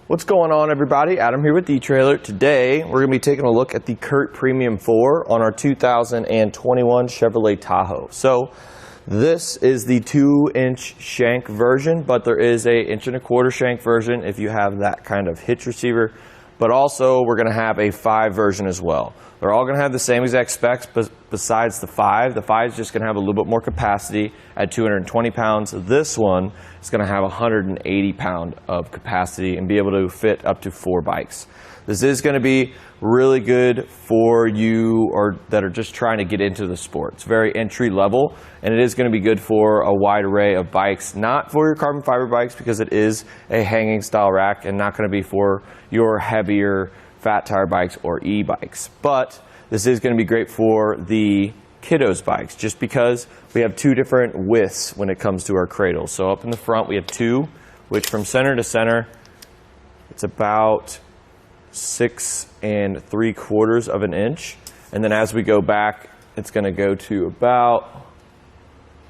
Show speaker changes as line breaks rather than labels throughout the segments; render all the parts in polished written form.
What's going on, everybody? Adam here with etrailer. Today we're going to be taking a look at the CURT Premium Four on our 2021 Chevrolet Tahoe. So this is the 2-inch shank version, but there is a 1.25 inch shank version if you have that kind of hitch receiver. But also we're going to have a 5 version as well. They're all going to have the same exact specs, but besides the 5. The 5 is just going to have a little bit more capacity at 220 pounds. This one is going to have 180 pound of capacity and be able to fit up to 4 bikes. This is going to be really good for you or that are just trying to get into the sport. It's very entry level, and it is going to be good for a wide array of bikes. Not for your carbon fiber bikes because it is a hanging style rack, and not going to be for your heavier fat tire bikes or e-bikes. But this is going to be great for the kiddos bikes just because we have 2 different widths when it comes to our cradles. So up in the front we have 2, which from center to center it's about 6 3/4 of an inch, and then as we go back it's going to go to about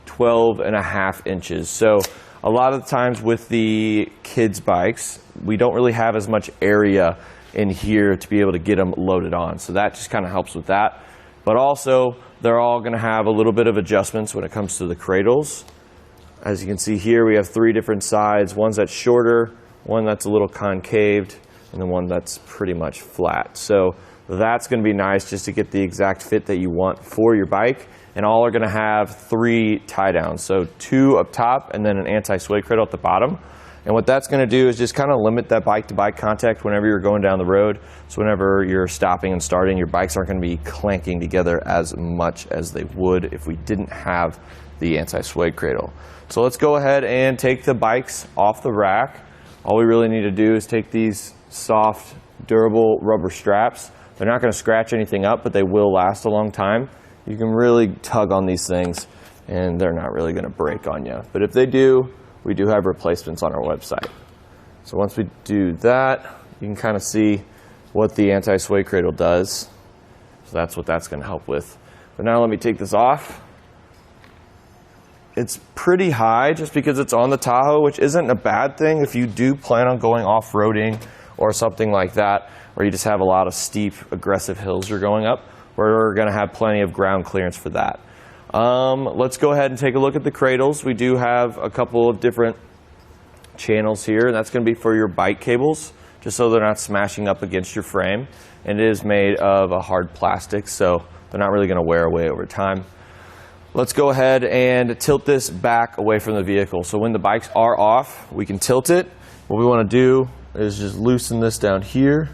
12.5 inches. So a lot of the times with the kids bikes we don't really have as much area in here to be able to get them loaded on, so that just kind of helps with that. But also they're all going to have a little bit of adjustments when it comes to the cradles. As you can see here, we have 3 different sides. One that's shorter, one that's a little concaved, and the one that's pretty much flat. So that's going to be nice just to get the exact fit that you want for your bike. And all are going to have 3 tie downs, so 2 up top and then an anti-sway cradle at the bottom. And what that's going to do is just kind of limit that bike-to-bike contact whenever you're going down the road. So whenever you're stopping and starting, your bikes aren't going to be clanking together as much as they would if we didn't have the anti-sway cradle. So let's go ahead and take the bikes off the rack. All we really need to do is take these soft, durable rubber straps. They're not going to scratch anything up, but they will last a long time. You can really tug on these things and they're not really going to break on you. But if they do, we do have replacements on our website. So once we do that, you can kind of see what the anti-sway cradle does. So that's what that's going to help with. But now let me take this off. It's pretty high just because it's on the Tahoe, which isn't a bad thing if you do plan on going off-roading or something like that, where you just have a lot of steep, aggressive hills you're going up. We're going to have plenty of ground clearance for that. Let's go ahead and take a look at the cradles. We do have a couple of different channels here, and that's going to be for your bike cables, just so they're not smashing up against your frame. And it is made of a hard plastic, so they're not really going to wear away over time. Let's go ahead and tilt this back away from the vehicle. So when the bikes are off, we can tilt it. What we want to do is just loosen this down here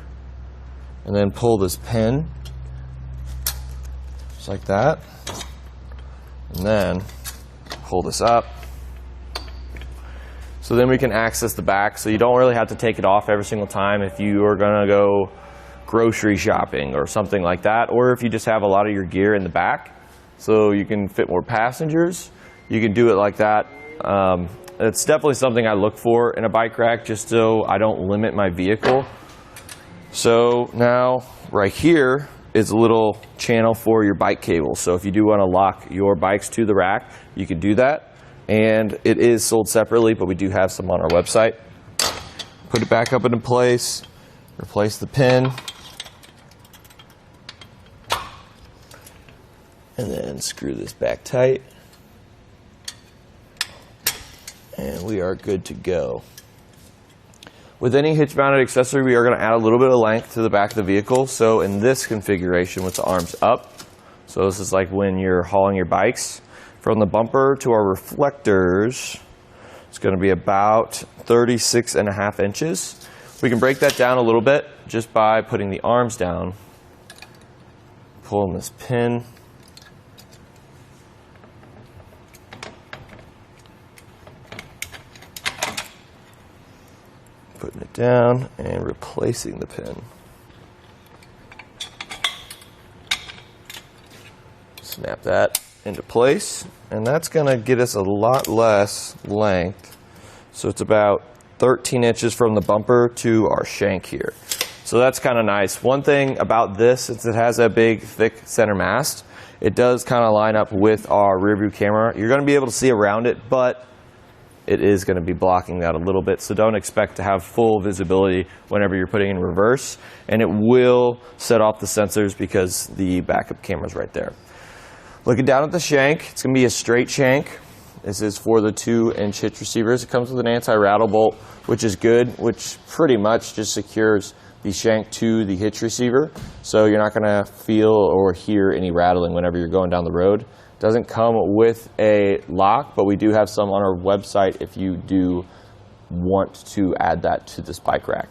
and then pull this pin just like that. And then pull this up. So then we can access the back, so you don't really have to take it off every single time if you are going to go grocery shopping or something like that, or if you just have a lot of your gear in the back so you can fit more passengers. You can do it like that. It's definitely something I look for in a bike rack just so I don't limit my vehicle. So now right here is a little channel for your bike cable. So if you do want to lock your bikes to the rack, you can do that. And it is sold separately, but we do have some on our website. Put it back up into place, replace the pin, and then screw this back tight. And we are good to go. With any hitch mounted accessory, we are going to add a little bit of length to the back of the vehicle. So in this configuration with the arms up, so this is like when you're hauling your bikes, from the bumper to our reflectors, it's going to be about 36.5 inches. We can break that down a little bit just by putting the arms down, pulling this pin, putting it down and replacing the pin. Snap that into place, and that's going to get us a lot less length. So it's about 13 inches from the bumper to our shank here. So that's kind of nice. One thing about this, since it has a big thick center mast, it does kind of line up with our rear view camera. You're going to be able to see around it, but it is going to be blocking that a little bit. So don't expect to have full visibility whenever you're putting in reverse. And it will set off the sensors because the backup camera is right there. Looking down at the shank, it's going to be a straight shank. This is for the 2-inch hitch receivers. It comes with an anti-rattle bolt, which is good, which pretty much just secures the shank to the hitch receiver. So you're not going to feel or hear any rattling whenever you're going down the road. Doesn't come with a lock, but we do have some on our website if you do want to add that to this bike rack.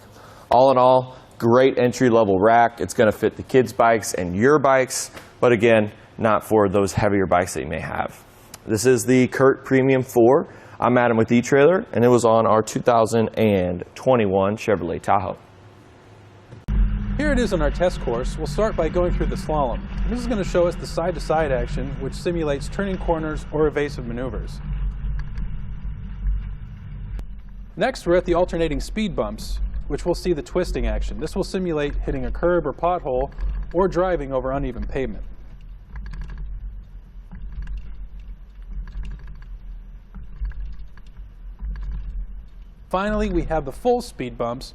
All in all, great entry-level rack. It's going to fit the kids' bikes and your bikes, but again, not for those heavier bikes that you may have. This is the CURT Premium Four. I'm Adam with eTrailer, and it was on our 2021 Chevrolet Tahoe.
Here it is on our test course. We'll start by going through the slalom. This is going to show us the side-to-side action, which simulates turning corners or evasive maneuvers. Next, we're at the alternating speed bumps, which we'll see the twisting action. This will simulate hitting a curb or pothole or driving over uneven pavement. Finally, we have the full speed bumps,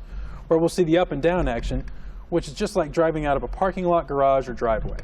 where we'll see the up and down action, which is just like driving out of a parking lot, garage, or driveway.